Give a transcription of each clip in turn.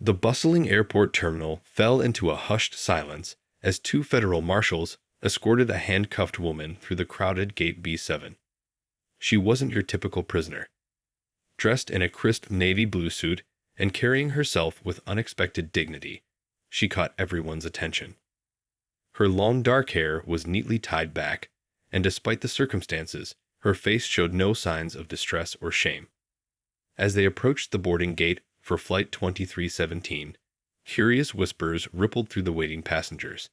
The bustling airport terminal fell into a hushed silence as two federal marshals escorted a handcuffed woman through the crowded Gate B7. She wasn't your typical prisoner. Dressed in a crisp navy blue suit and carrying herself with unexpected dignity, she caught everyone's attention. Her long dark hair was neatly tied back, and despite the circumstances, her face showed no signs of distress or shame. As they approached the boarding gate for Flight 2317, curious whispers rippled through the waiting passengers.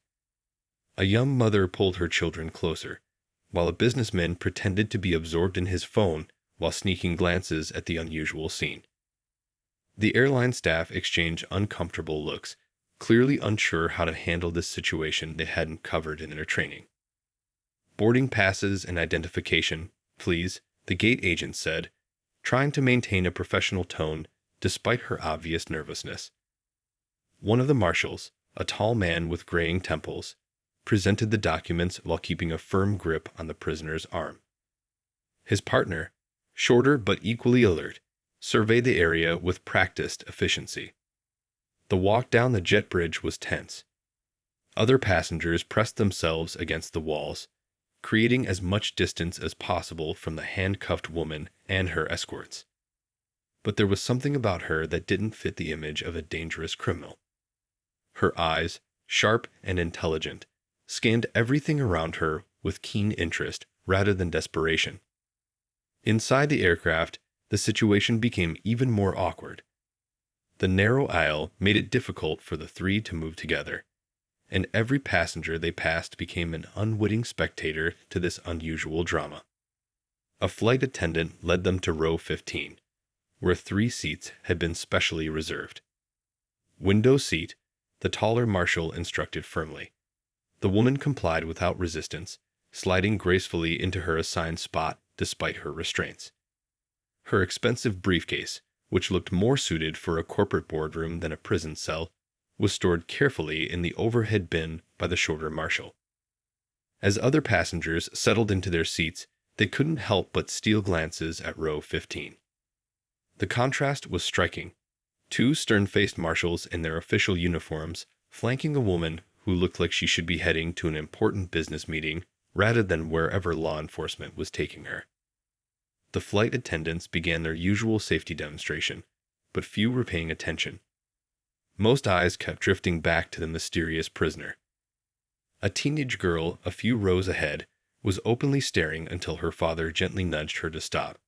A young mother pulled her children closer, while a businessman pretended to be absorbed in his phone while sneaking glances at the unusual scene. The airline staff exchanged uncomfortable looks, clearly unsure how to handle this situation they hadn't covered in their training. "Boarding passes and identification, please," the gate agent said, trying to maintain a professional tone despite her obvious nervousness. One of the marshals, a tall man with graying temples, presented the documents while keeping a firm grip on the prisoner's arm. His partner, shorter but equally alert, surveyed the area with practiced efficiency. The walk down the jet bridge was tense. Other passengers pressed themselves against the walls, creating as much distance as possible from the handcuffed woman and her escorts. But there was something about her that didn't fit the image of a dangerous criminal. Her eyes, sharp and intelligent, scanned everything around her with keen interest rather than desperation. Inside the aircraft, the situation became even more awkward. The narrow aisle made it difficult for the three to move together, and every passenger they passed became an unwitting spectator to this unusual drama. A flight attendant led them to row 15, where 3 seats had been specially reserved. "Window seat," the taller marshal instructed firmly. The woman complied without resistance, sliding gracefully into her assigned spot despite her restraints. Her expensive briefcase, which looked more suited for a corporate boardroom than a prison cell, was stored carefully in the overhead bin by the shorter marshal. As other passengers settled into their seats, they couldn't help but steal glances at row 15. The contrast was striking. 2 stern-faced marshals in their official uniforms flanking a woman who looked like she should be heading to an important business meeting rather than wherever law enforcement was taking her. The flight attendants began their usual safety demonstration, but few were paying attention. Most eyes kept drifting back to the mysterious prisoner. A teenage girl a few rows ahead was openly staring until her father gently nudged her to stop.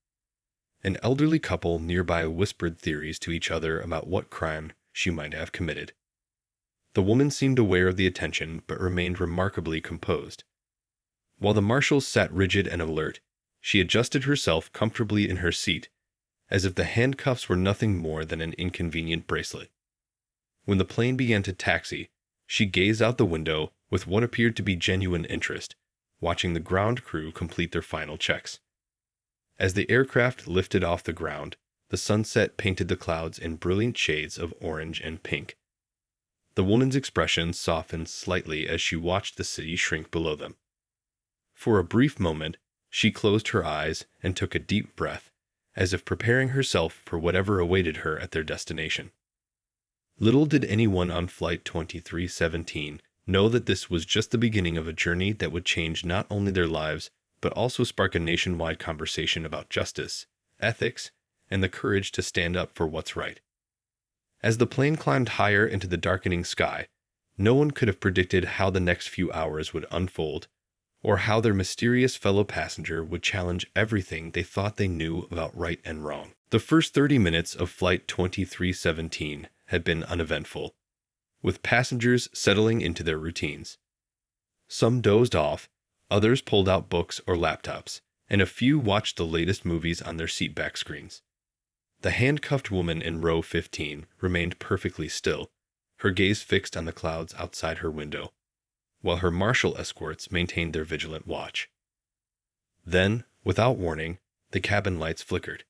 An elderly couple nearby whispered theories to each other about what crime she might have committed. The woman seemed aware of the attention but remained remarkably composed. While the marshals sat rigid and alert, she adjusted herself comfortably in her seat, as if the handcuffs were nothing more than an inconvenient bracelet. When the plane began to taxi, she gazed out the window with what appeared to be genuine interest, watching the ground crew complete their final checks. As the aircraft lifted off the ground, the sunset painted the clouds in brilliant shades of orange and pink. The woman's expression softened slightly as she watched the city shrink below them. For a brief moment, she closed her eyes and took a deep breath, as if preparing herself for whatever awaited her at their destination. Little did anyone on Flight 2317 know that this was just the beginning of a journey that would change not only their lives, but also spark a nationwide conversation about justice, ethics, and the courage to stand up for what's right. As the plane climbed higher into the darkening sky, no one could have predicted how the next few hours would unfold, or how their mysterious fellow passenger would challenge everything they thought they knew about right and wrong. The first 30 minutes of Flight 2317 had been uneventful, with passengers settling into their routines. Some dozed off, others pulled out books or laptops, and a few watched the latest movies on their seatback screens. The handcuffed woman in row 15 remained perfectly still, her gaze fixed on the clouds outside her window, while her marshal escorts maintained their vigilant watch. Then, without warning, the cabin lights flickered.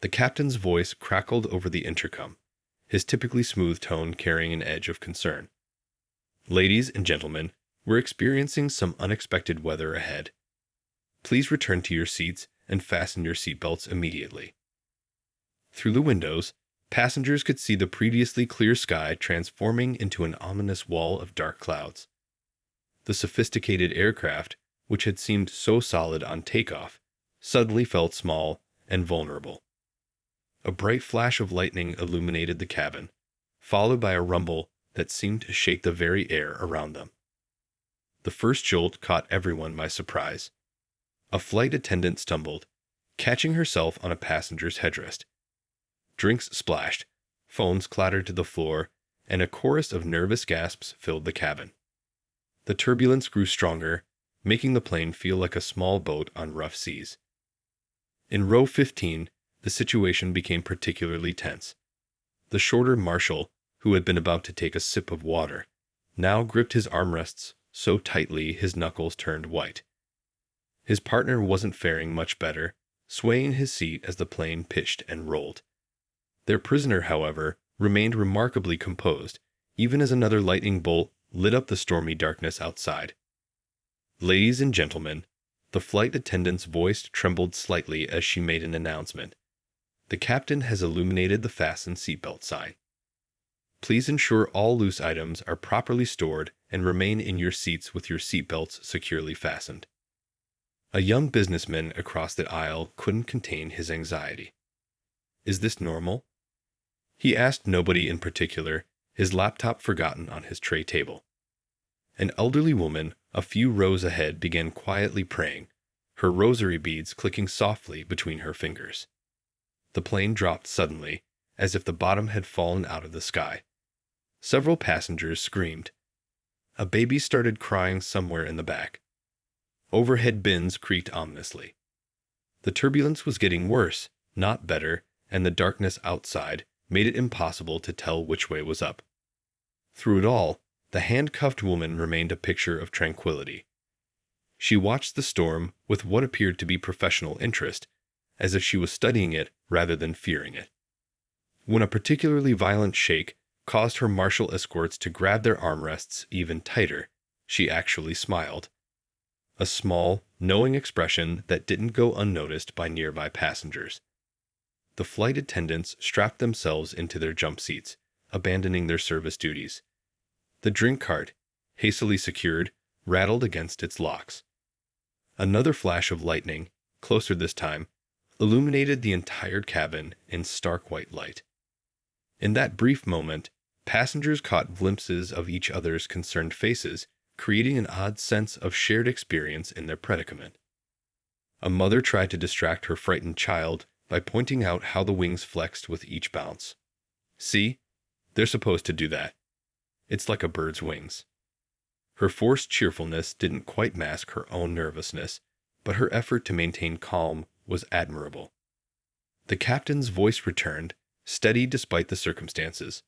The captain's voice crackled over the intercom, his typically smooth tone carrying an edge of concern. "Ladies and gentlemen, we're experiencing some unexpected weather ahead. Please return to your seats and fasten your seatbelts immediately." Through the windows, Passengers could see the previously clear sky transforming into an ominous wall of dark clouds. The sophisticated aircraft, which had seemed so solid on takeoff, suddenly felt small and vulnerable. A bright flash of lightning illuminated the cabin, followed by a rumble that seemed to shake the very air around them. The first jolt caught everyone by surprise. A flight attendant stumbled, catching herself on a passenger's headrest. Drinks splashed, phones clattered to the floor, and a chorus of nervous gasps filled the cabin. The turbulence grew stronger, making the plane feel like a small boat on rough seas. In row 15, the situation became particularly tense. The shorter marshal, who had been about to take a sip of water, now gripped his armrests so tightly his knuckles turned white. His partner wasn't faring much better, swaying his seat as the plane pitched and rolled. Their prisoner, however, remained remarkably composed, even as another lightning bolt lit up the stormy darkness outside. "Ladies and gentlemen," the flight attendant's voice trembled slightly as she made an announcement. "The captain has illuminated the fasten seatbelt sign. Please ensure all loose items are properly stored and remain in your seats with your seatbelts securely fastened." A young businessman across the aisle couldn't contain his anxiety. "Is this normal?" He asked nobody in particular, his laptop forgotten on his tray table. An elderly woman a few rows ahead began quietly praying, her rosary beads clicking softly between her fingers. The plane dropped suddenly, as if the bottom had fallen out of the sky. Several passengers screamed. A baby started crying somewhere in the back. Overhead bins creaked ominously. The turbulence was getting worse, not better, and the darkness outside made it impossible to tell which way was up. Through it all, the handcuffed woman remained a picture of tranquility. She watched the storm with what appeared to be professional interest, as if she was studying it rather than fearing it. When a particularly violent shake caused her martial escorts to grab their armrests even tighter, she actually smiled. A small, knowing expression that didn't go unnoticed by nearby passengers. The flight attendants strapped themselves into their jump seats, abandoning their service duties. The drink cart, hastily secured, rattled against its locks. Another flash of lightning, closer this time, illuminated the entire cabin in stark white light. In that brief moment, passengers caught glimpses of each other's concerned faces, creating an odd sense of shared experience in their predicament. A mother tried to distract her frightened child by pointing out how the wings flexed with each bounce. "See? They're supposed to do that. It's like a bird's wings." Her forced cheerfulness didn't quite mask her own nervousness, but her effort to maintain calm was admirable. The captain's voice returned, steady despite the circumstances.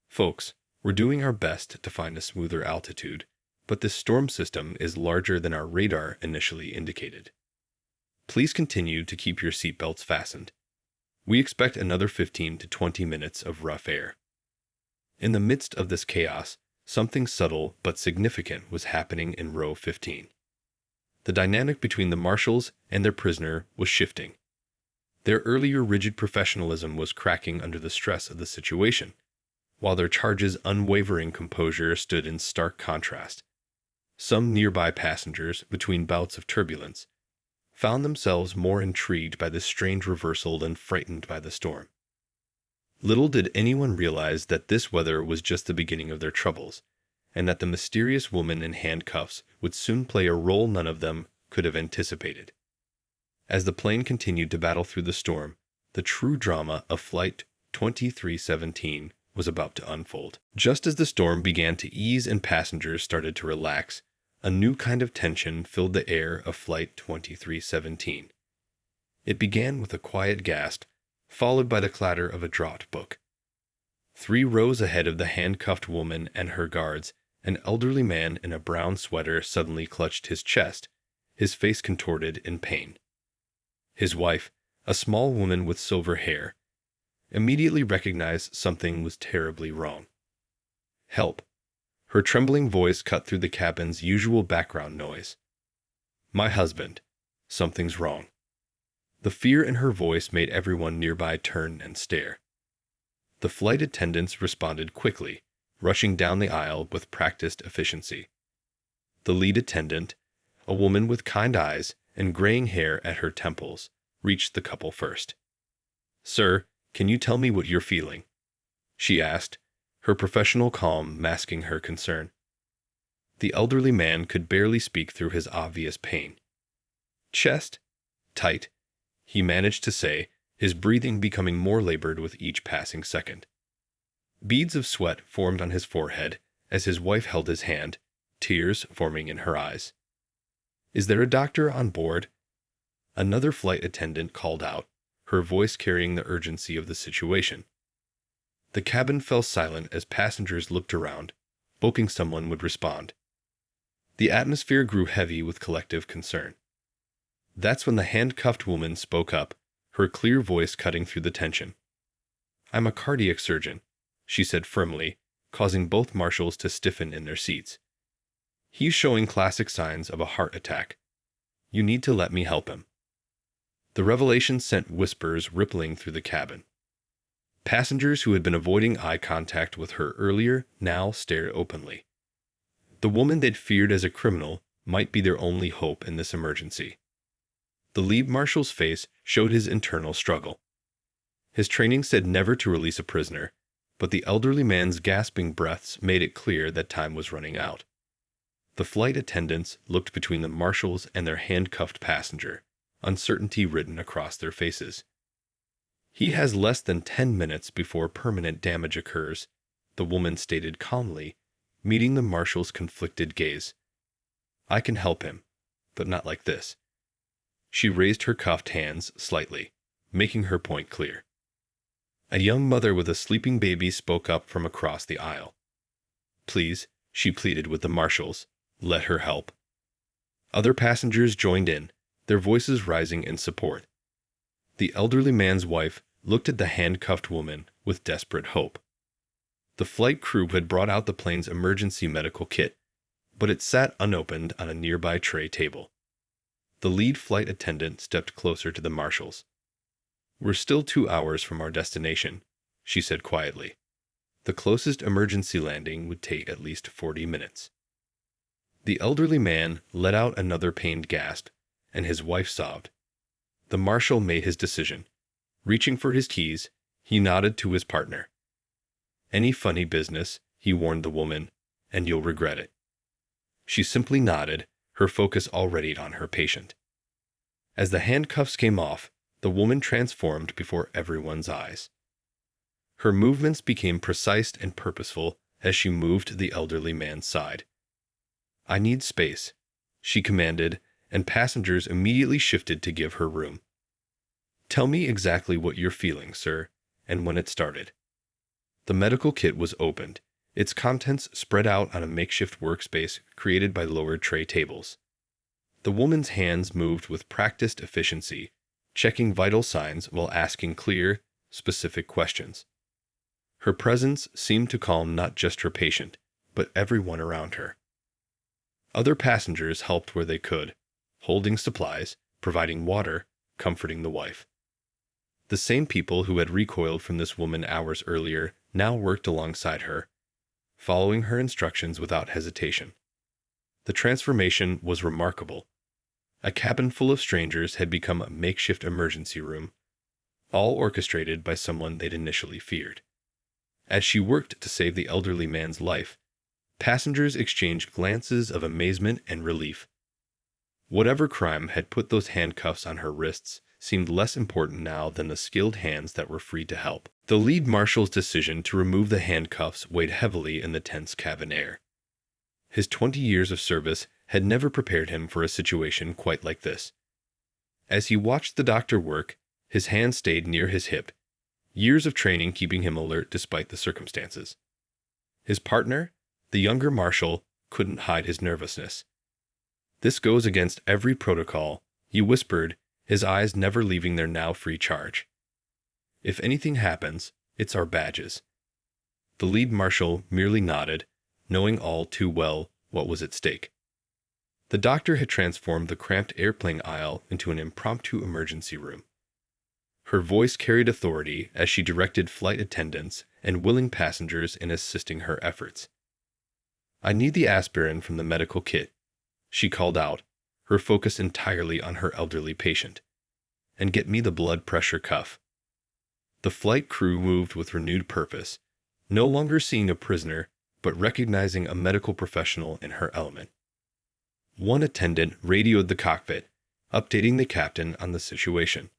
"Folks, we're doing our best to find a smoother altitude, but this storm system is larger than our radar initially indicated. Please continue to keep your seatbelts fastened. We expect another 15 to 20 minutes of rough air." In the midst of this chaos, something subtle but significant was happening in row 15. The dynamic between the marshals and their prisoner was shifting. Their earlier rigid professionalism was cracking under the stress of the situation, while their charge's unwavering composure stood in stark contrast. Some nearby passengers, between bouts of turbulence, found themselves more intrigued by this strange reversal than frightened by the storm. Little did anyone realize that this weather was just the beginning of their troubles, and that the mysterious woman in handcuffs would soon play a role none of them could have anticipated. As the plane continued to battle through the storm, the true drama of Flight 2317 was about to unfold. Just as the storm began to ease and passengers started to relax, a new kind of tension filled the air of Flight 2317. It began with a quiet gasp, followed by the clatter of a dropped book. 3 rows ahead of the handcuffed woman and her guards, an elderly man in a brown sweater suddenly clutched his chest, his face contorted in pain. His wife, a small woman with silver hair, immediately recognized something was terribly wrong. "Help!" Her trembling voice cut through the cabin's usual background noise. "My husband. Something's wrong." The fear in her voice made everyone nearby turn and stare. The flight attendants responded quickly, rushing down the aisle with practiced efficiency. The lead attendant, a woman with kind eyes and graying hair at her temples, reached the couple first. "Sir, can you tell me what you're feeling?" she asked, her professional calm masking her concern. The elderly man could barely speak through his obvious pain. "Chest? Tight," he managed to say, his breathing becoming more labored with each passing second. Beads of sweat formed on his forehead as his wife held his hand, tears forming in her eyes. "Is there a doctor on board?" Another flight attendant called out, her voice carrying the urgency of the situation. The cabin fell silent as passengers looked around, hoping someone would respond. The atmosphere grew heavy with collective concern. That's when the handcuffed woman spoke up, her clear voice cutting through the tension. "I'm a cardiac surgeon," she said firmly, causing both marshals to stiffen in their seats. "He's showing classic signs of a heart attack. You need to let me help him." The revelation sent whispers rippling through the cabin. Passengers who had been avoiding eye contact with her earlier now stared openly. The woman they'd feared as a criminal might be their only hope in this emergency. The lead marshal's face showed his internal struggle. His training said never to release a prisoner, but the elderly man's gasping breaths made it clear that time was running out. The flight attendants looked between the marshals and their handcuffed passenger, uncertainty written across their faces. "He has less than 10 minutes before permanent damage occurs," the woman stated calmly, meeting the marshal's conflicted gaze. "I can help him, but not like this." She raised her cuffed hands slightly, making her point clear. A young mother with a sleeping baby spoke up from across the aisle. "Please," she pleaded with the marshals, "let her help." Other passengers joined in, their voices rising in support. The elderly man's wife looked at the handcuffed woman with desperate hope. The flight crew had brought out the plane's emergency medical kit, but it sat unopened on a nearby tray table. The lead flight attendant stepped closer to the marshals. "We're still 2 hours from our destination," she said quietly. "The closest emergency landing would take at least 40 minutes. The elderly man let out another pained gasp, and his wife sobbed. The marshal made his decision. Reaching for his keys, he nodded to his partner. "Any funny business," he warned the woman, "and you'll regret it." She simply nodded, her focus already on her patient. As the handcuffs came off, the woman transformed before everyone's eyes. Her movements became precise and purposeful as she moved to the elderly man's side. "I need space," she commanded, and passengers immediately shifted to give her room. "Tell me exactly what you're feeling, sir, and when it started." The medical kit was opened, its contents spread out on a makeshift workspace created by lowered tray tables. The woman's hands moved with practiced efficiency, checking vital signs while asking clear, specific questions. Her presence seemed to calm not just her patient, but everyone around her. Other passengers helped where they could, holding supplies, providing water, comforting the wife. The same people who had recoiled from this woman hours earlier now worked alongside her, following her instructions without hesitation. The transformation was remarkable. A cabin full of strangers had become a makeshift emergency room, all orchestrated by someone they'd initially feared. As she worked to save the elderly man's life, passengers exchanged glances of amazement and relief. Whatever crime had put those handcuffs on her wrists seemed less important now than the skilled hands that were free to help. The lead marshal's decision to remove the handcuffs weighed heavily in the tense cabin air. His 20 years of service had never prepared him for a situation quite like this. As he watched the doctor work, his hand stayed near his hip, years of training keeping him alert despite the circumstances. His partner, the younger marshal, couldn't hide his nervousness. "This goes against every protocol," he whispered, his eyes never leaving their now free charge. "If anything happens, it's our badges." The lead marshal merely nodded, knowing all too well what was at stake. The doctor had transformed the cramped airplane aisle into an impromptu emergency room. Her voice carried authority as she directed flight attendants and willing passengers in assisting her efforts. "I need the aspirin from the medical kit," she called out, her focus entirely on her elderly patient. "And get me the blood pressure cuff." The flight crew moved with renewed purpose, no longer seeing a prisoner, but recognizing a medical professional in her element. One attendant radioed the cockpit, updating the captain on the situation.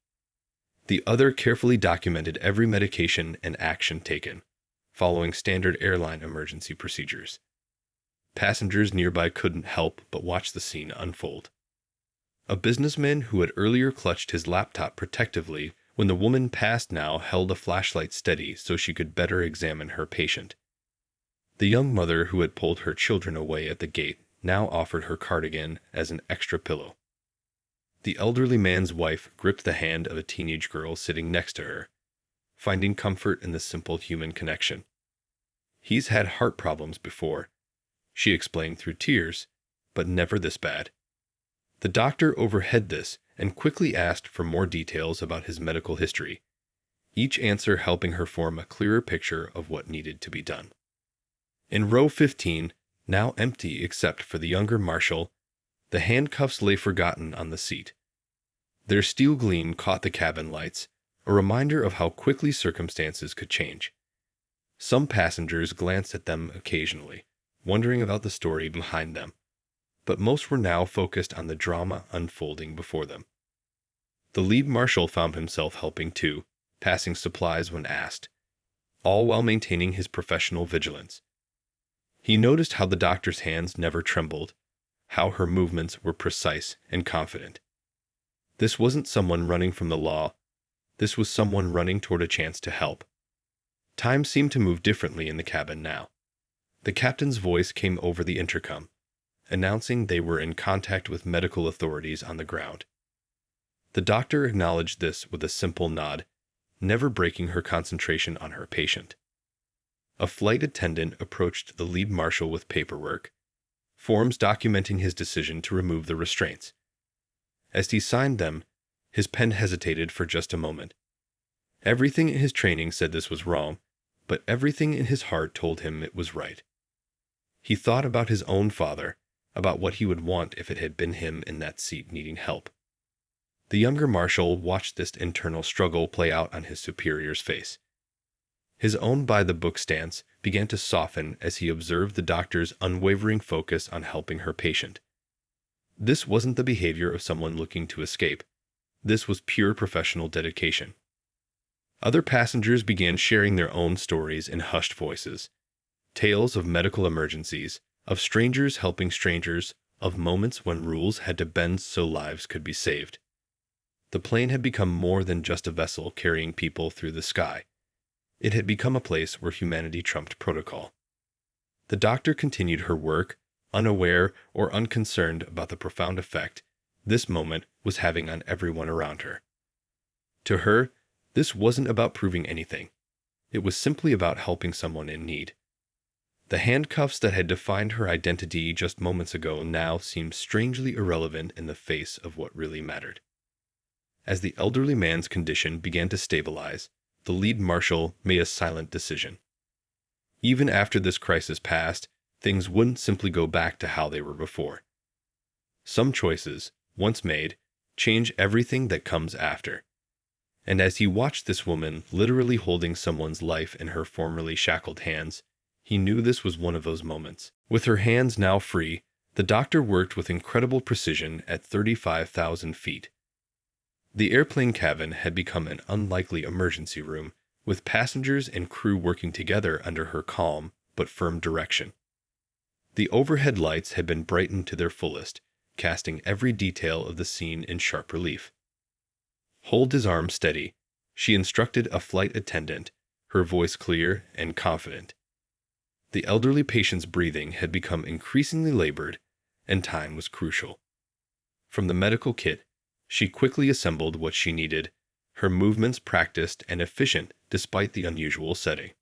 The other carefully documented every medication and action taken, following standard airline emergency procedures. Passengers nearby couldn't help but watch the scene unfold. A businessman who had earlier clutched his laptop protectively when the woman passed now held a flashlight steady so she could better examine her patient. The young mother who had pulled her children away at the gate now offered her cardigan as an extra pillow. The elderly man's wife gripped the hand of a teenage girl sitting next to her, finding comfort in the simple human connection. "He's had heart problems before," she explained through tears, "but never this bad." The doctor overheard this and quickly asked for more details about his medical history, each answer helping her form a clearer picture of what needed to be done. In row 15, now empty except for the younger marshal, the handcuffs lay forgotten on the seat. Their steel gleam caught the cabin lights, a reminder of how quickly circumstances could change. Some passengers glanced at them occasionally, wondering about the story behind them, but most were now focused on the drama unfolding before them. The lead marshal found himself helping too, passing supplies when asked, all while maintaining his professional vigilance. He noticed how the doctor's hands never trembled, how her movements were precise and confident. This wasn't someone running from the law. This was someone running toward a chance to help. Time seemed to move differently in the cabin now. The captain's voice came over the intercom, announcing they were in contact with medical authorities on the ground. The doctor acknowledged this with a simple nod, never breaking her concentration on her patient. A flight attendant approached the lead marshal with paperwork, forms documenting his decision to remove the restraints. As he signed them, his pen hesitated for just a moment. Everything in his training said this was wrong, but everything in his heart told him it was right. He thought about his own father, about what he would want if it had been him in that seat needing help. The younger marshal watched this internal struggle play out on his superior's face. His own by-the-book stance began to soften as he observed the doctor's unwavering focus on helping her patient. This wasn't the behavior of someone looking to escape. This was pure professional dedication. Other passengers began sharing their own stories in hushed voices. Tales of medical emergencies, of strangers helping strangers, of moments when rules had to bend so lives could be saved. The plane had become more than just a vessel carrying people through the sky. It had become a place where humanity trumped protocol. The doctor continued her work, unaware or unconcerned about the profound effect this moment was having on everyone around her. To her, this wasn't about proving anything. It was simply about helping someone in need. The handcuffs that had defined her identity just moments ago now seemed strangely irrelevant in the face of what really mattered. As the elderly man's condition began to stabilize, the lead marshal made a silent decision. Even after this crisis passed, things wouldn't simply go back to how they were before. Some choices, once made, change everything that comes after. And as he watched this woman literally holding someone's life in her formerly shackled hands, he knew this was one of those moments. With her hands now free, the doctor worked with incredible precision at 35,000 feet. The airplane cabin had become an unlikely emergency room, with passengers and crew working together under her calm but firm direction. The overhead lights had been brightened to their fullest, casting every detail of the scene in sharp relief. "Hold his arm steady," she instructed a flight attendant, her voice clear and confident. The elderly patient's breathing had become increasingly labored, and time was crucial. From the medical kit, she quickly assembled what she needed, her movements practiced and efficient despite the unusual setting.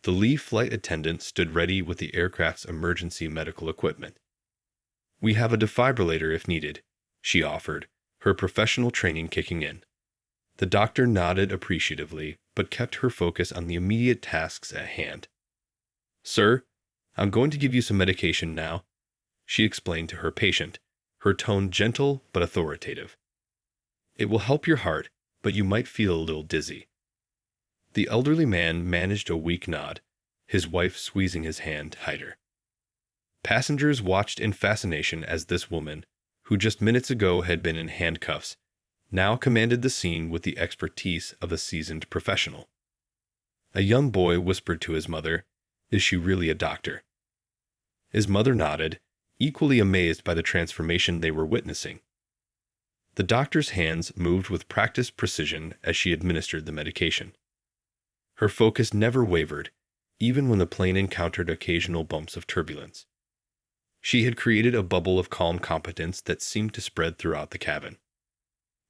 The lead flight attendant stood ready with the aircraft's emergency medical equipment. "We have a defibrillator if needed," she offered, her professional training kicking in. The doctor nodded appreciatively, but kept her focus on the immediate tasks at hand. "Sir, I'm going to give you some medication now," she explained to her patient, her tone gentle but authoritative. "It will help your heart, but you might feel a little dizzy." The elderly man managed a weak nod, his wife squeezing his hand tighter. Passengers watched in fascination as this woman, who just minutes ago had been in handcuffs, now commanded the scene with the expertise of a seasoned professional. A young boy whispered to his mother, "Is she really a doctor?" His mother nodded, equally amazed by the transformation they were witnessing. The doctor's hands moved with practiced precision as she administered the medication. Her focus never wavered, even when the plane encountered occasional bumps of turbulence. She had created a bubble of calm competence that seemed to spread throughout the cabin.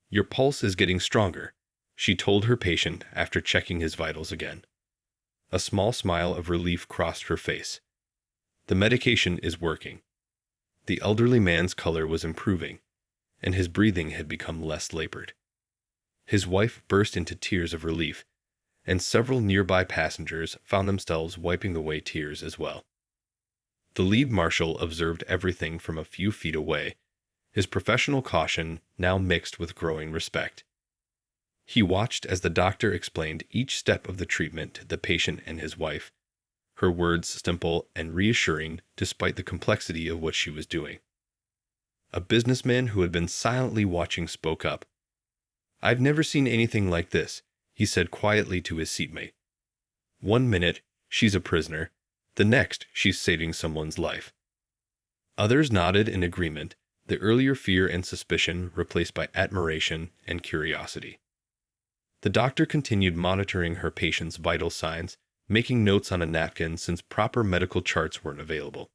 "Your pulse is getting stronger," she told her patient after checking his vitals again. A small smile of relief crossed her face. The medication is working. The elderly man's color was improving, and his breathing had become less labored. His wife burst into tears of relief, and several nearby passengers found themselves wiping away tears as well. The lead marshal observed everything from a few feet away, his professional caution now mixed with growing respect. He watched as the doctor explained each step of the treatment to the patient and his wife, her words simple and reassuring despite the complexity of what she was doing. A businessman who had been silently watching spoke up. "I've never seen anything like this," he said quietly to his seatmate. "One minute, she's a prisoner. The next, she's saving someone's life." Others nodded in agreement, the earlier fear and suspicion replaced by admiration and curiosity. The doctor continued monitoring her patient's vital signs, making notes on a napkin since proper medical charts weren't available.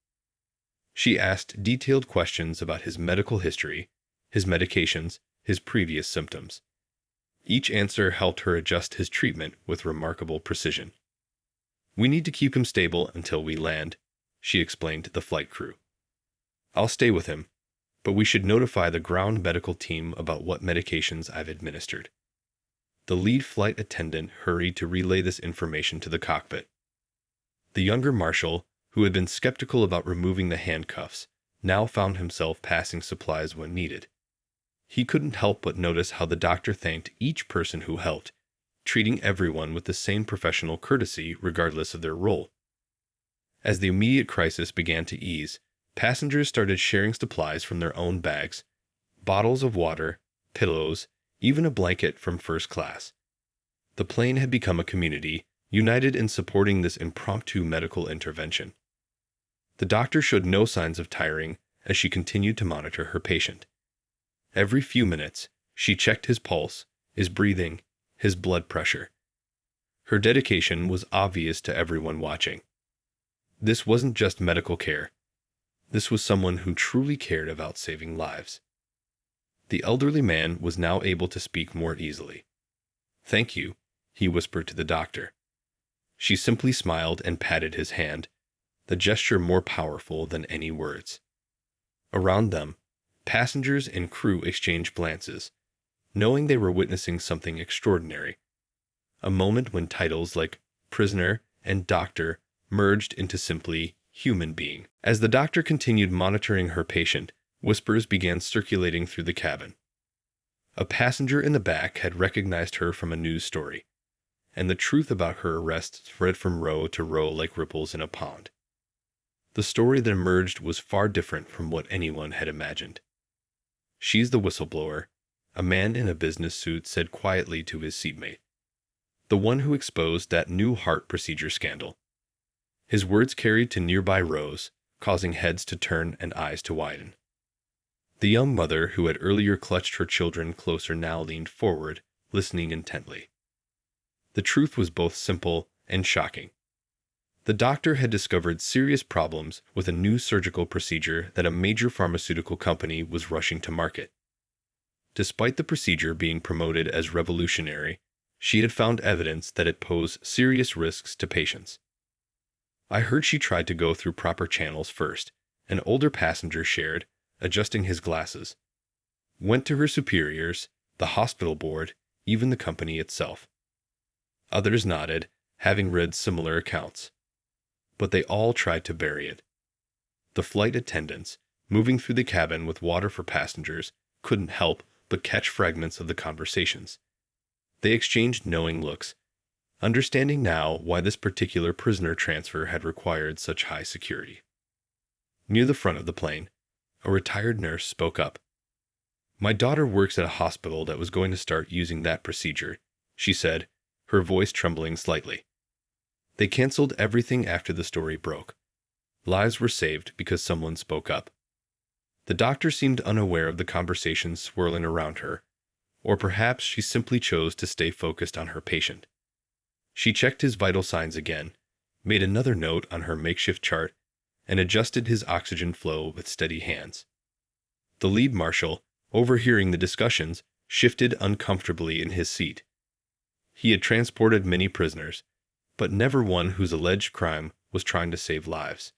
She asked detailed questions about his medical history, his medications, his previous symptoms. Each answer helped her adjust his treatment with remarkable precision. "We need to keep him stable until we land," she explained to the flight crew. "I'll stay with him, but we should notify the ground medical team about what medications I've administered." The lead flight attendant hurried to relay this information to the cockpit. The younger marshal, who had been skeptical about removing the handcuffs, now found himself passing supplies when needed. He couldn't help but notice how the doctor thanked each person who helped, treating everyone with the same professional courtesy regardless of their role. As the immediate crisis began to ease, passengers started sharing supplies from their own bags, bottles of water, pillows, even a blanket from first class. The plane had become a community, united in supporting this impromptu medical intervention. The doctor showed no signs of tiring as she continued to monitor her patient. Every few minutes, she checked his pulse, his breathing, his blood pressure. Her dedication was obvious to everyone watching. This wasn't just medical care. This was someone who truly cared about saving lives. The elderly man was now able to speak more easily. "Thank you," he whispered to the doctor. She simply smiled and patted his hand, the gesture more powerful than any words. Around them, passengers and crew exchanged glances, knowing they were witnessing something extraordinary. A moment when titles like prisoner and doctor merged into simply human being. As the doctor continued monitoring her patient, whispers began circulating through the cabin. A passenger in the back had recognized her from a news story, and the truth about her arrest spread from row to row like ripples in a pond. The story that emerged was far different from what anyone had imagined. "She's the whistleblower," a man in a business suit said quietly to his seatmate. "The one who exposed that new heart procedure scandal." His words carried to nearby rows, causing heads to turn and eyes to widen. The young mother who had earlier clutched her children closer now leaned forward, listening intently. The truth was both simple and shocking. The doctor had discovered serious problems with a new surgical procedure that a major pharmaceutical company was rushing to market. Despite the procedure being promoted as revolutionary, she had found evidence that it posed serious risks to patients. "I heard she tried to go through proper channels first," an older passenger shared, adjusting his glasses. "Went to her superiors, the hospital board, even the company itself. Others nodded, having read similar accounts. But they all tried to bury it. The flight attendants, moving through the cabin with water for passengers, couldn't help but catch fragments of the conversations. They exchanged knowing looks, understanding now why this particular prisoner transfer had required such high security. Near the front of the plane, a retired nurse spoke up. "My daughter works at a hospital that was going to start using that procedure," she said, her voice trembling slightly. They canceled everything after the story broke. Lives were saved because someone spoke up. The doctor seemed unaware of the conversation swirling around her, or perhaps she simply chose to stay focused on her patient. She checked his vital signs again, made another note on her makeshift chart, and adjusted his oxygen flow with steady hands. The lead marshal, overhearing the discussions, shifted uncomfortably in his seat. He had transported many prisoners, but never one whose alleged crime was trying to save lives.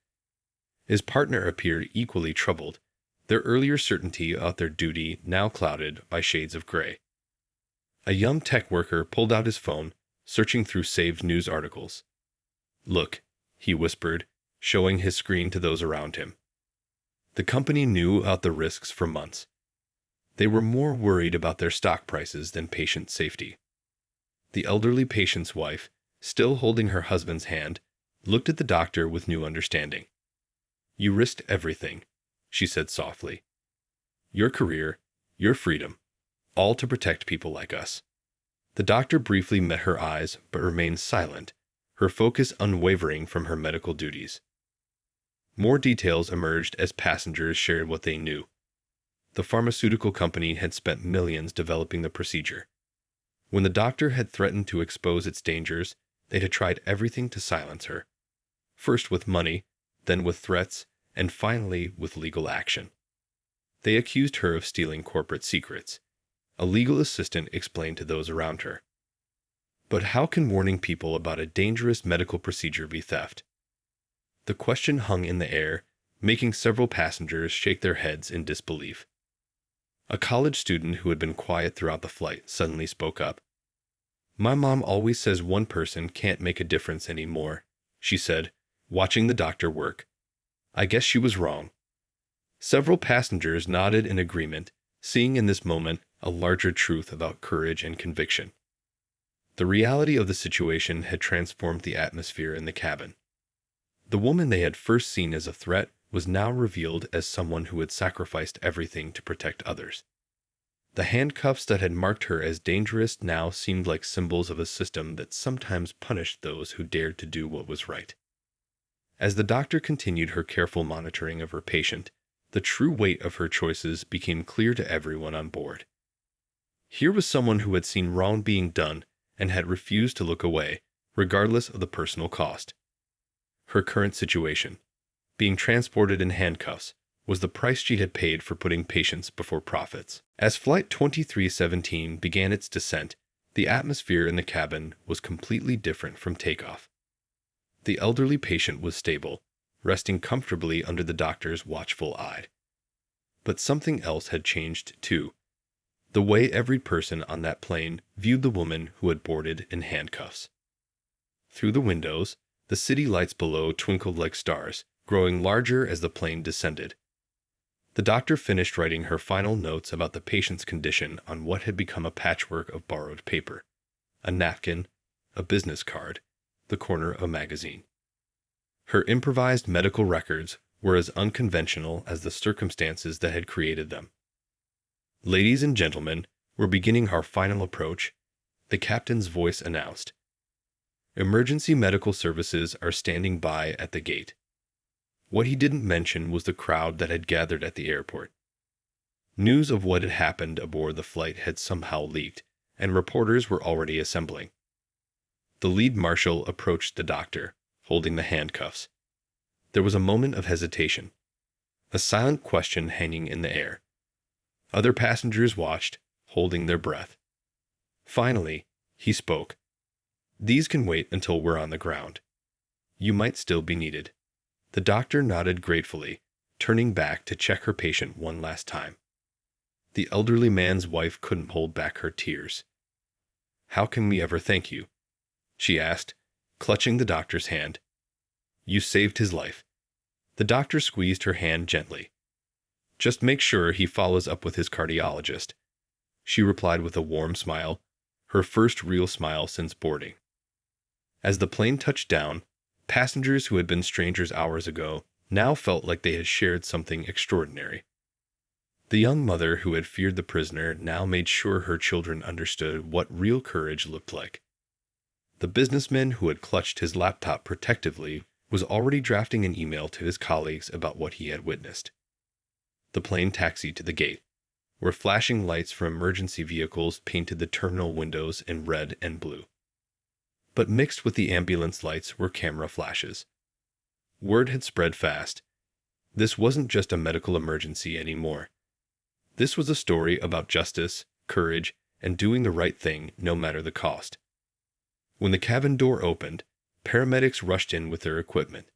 His partner appeared equally troubled, their earlier certainty about their duty now clouded by shades of gray. A young tech worker pulled out his phone, searching through saved news articles. "Look," he whispered, showing his screen to those around him. The company knew about the risks for months. They were more worried about their stock prices than patient safety. The elderly patient's wife, still holding her husband's hand, looked at the doctor with new understanding. "You risked everything," she said softly. "Your career, your freedom, all to protect people like us." The doctor briefly met her eyes but remained silent, her focus unwavering from her medical duties. More details emerged as passengers shared what they knew. The pharmaceutical company had spent millions developing the procedure. When the doctor had threatened to expose its dangers, they had tried everything to silence her. First with money, then with threats, and finally with legal action. They accused her of stealing corporate secrets. A legal assistant explained to those around her. But how can warning people about a dangerous medical procedure be theft? The question hung in the air, making several passengers shake their heads in disbelief. A college student who had been quiet throughout the flight suddenly spoke up. "My mom always says one person can't make a difference anymore," she said, watching the doctor work. "I guess she was wrong." Several passengers nodded in agreement, seeing in this moment a larger truth about courage and conviction. The reality of the situation had transformed the atmosphere in the cabin. The woman they had first seen as a threat was now revealed as someone who had sacrificed everything to protect others. The handcuffs that had marked her as dangerous now seemed like symbols of a system that sometimes punished those who dared to do what was right. As the doctor continued her careful monitoring of her patient, the true weight of her choices became clear to everyone on board. Here was someone who had seen wrong being done and had refused to look away, regardless of the personal cost. Her current situation, being transported in handcuffs, was the price she had paid for putting patients before profits. As Flight 2317 began its descent, the atmosphere in the cabin was completely different from takeoff. The elderly patient was stable, resting comfortably under the doctor's watchful eye. But something else had changed too. The way every person on that plane viewed the woman who had boarded in handcuffs. Through the windows, the city lights below twinkled like stars, growing larger as the plane descended. The doctor finished writing her final notes about the patient's condition on what had become a patchwork of borrowed paper: a napkin, a business card, the corner of a magazine. Her improvised medical records were as unconventional as the circumstances that had created them. "Ladies and gentlemen, we're beginning our final approach," the captain's voice announced. "Emergency medical services are standing by at the gate." What he didn't mention was the crowd that had gathered at the airport. News of what had happened aboard the flight had somehow leaked, and reporters were already assembling. The lead marshal approached the doctor, holding the handcuffs. There was a moment of hesitation, a silent question hanging in the air. Other passengers watched, holding their breath. Finally, he spoke. "These can wait until we're on the ground. You might still be needed." The doctor nodded gratefully, turning back to check her patient one last time. The elderly man's wife couldn't hold back her tears. How can we ever thank you? She asked, clutching the doctor's hand. You saved his life. The doctor squeezed her hand gently. Just make sure he follows up with his cardiologist. She replied with a warm smile, her first real smile since boarding. As the plane touched down, passengers who had been strangers hours ago now felt like they had shared something extraordinary. The young mother who had feared the prisoner now made sure her children understood what real courage looked like. The businessman who had clutched his laptop protectively was already drafting an email to his colleagues about what he had witnessed. The plane taxied to the gate, where flashing lights from emergency vehicles painted the terminal windows in red and blue. But mixed with the ambulance lights were camera flashes. Word had spread fast. This wasn't just a medical emergency anymore. This was a story about justice, courage, and doing the right thing no matter the cost. When the cabin door opened, paramedics rushed in with their equipment.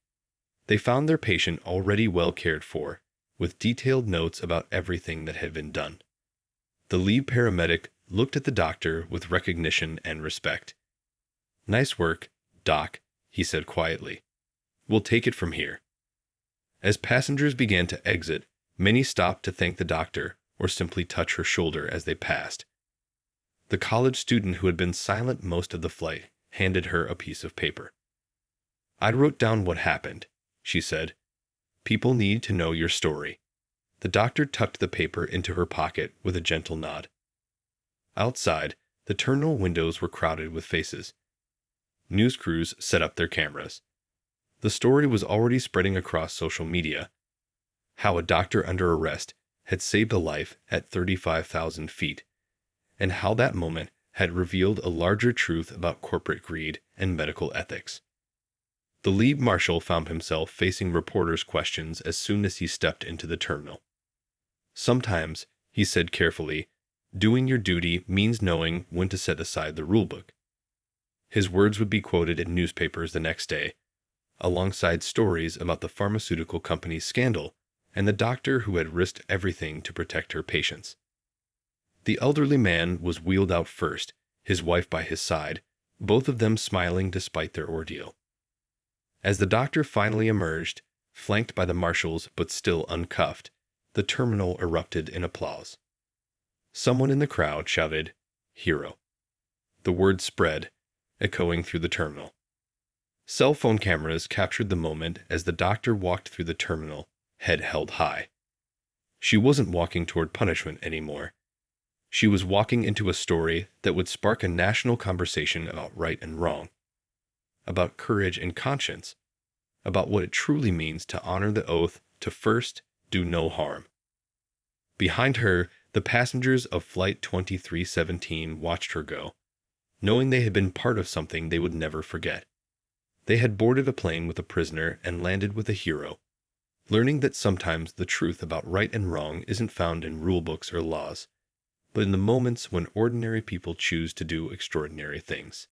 They found their patient already well cared for, with detailed notes about everything that had been done. The lead paramedic looked at the doctor with recognition and respect. Nice work, Doc, he said quietly. We'll take it from here. As passengers began to exit, many stopped to thank the doctor or simply touch her shoulder as they passed. The college student who had been silent most of the flight handed her a piece of paper. I wrote down what happened, she said. People need to know your story. The doctor tucked the paper into her pocket with a gentle nod. Outside, the terminal windows were crowded with faces. News crews set up their cameras. The story was already spreading across social media. How a doctor under arrest had saved a life at 35,000 feet, and how that moment had revealed a larger truth about corporate greed and medical ethics. The lead marshal found himself facing reporters' questions as soon as he stepped into the terminal. Sometimes, he said carefully, doing your duty means knowing when to set aside the rulebook. His words would be quoted in newspapers the next day, alongside stories about the pharmaceutical company's scandal and the doctor who had risked everything to protect her patients. The elderly man was wheeled out first, his wife by his side, both of them smiling despite their ordeal. As the doctor finally emerged, flanked by the marshals but still uncuffed, the terminal erupted in applause. Someone in the crowd shouted, "Hero." The word spread, echoing through the terminal. Cell phone cameras captured the moment as the doctor walked through the terminal, head held high. She wasn't walking toward punishment anymore. She was walking into a story that would spark a national conversation about right and wrong, about courage and conscience, about what it truly means to honor the oath to first do no harm. Behind her, the passengers of Flight 2317 watched her go, knowing they had been part of something they would never forget. They had boarded a plane with a prisoner and landed with a hero, learning that sometimes the truth about right and wrong isn't found in rulebooks or laws, but in the moments when ordinary people choose to do extraordinary things.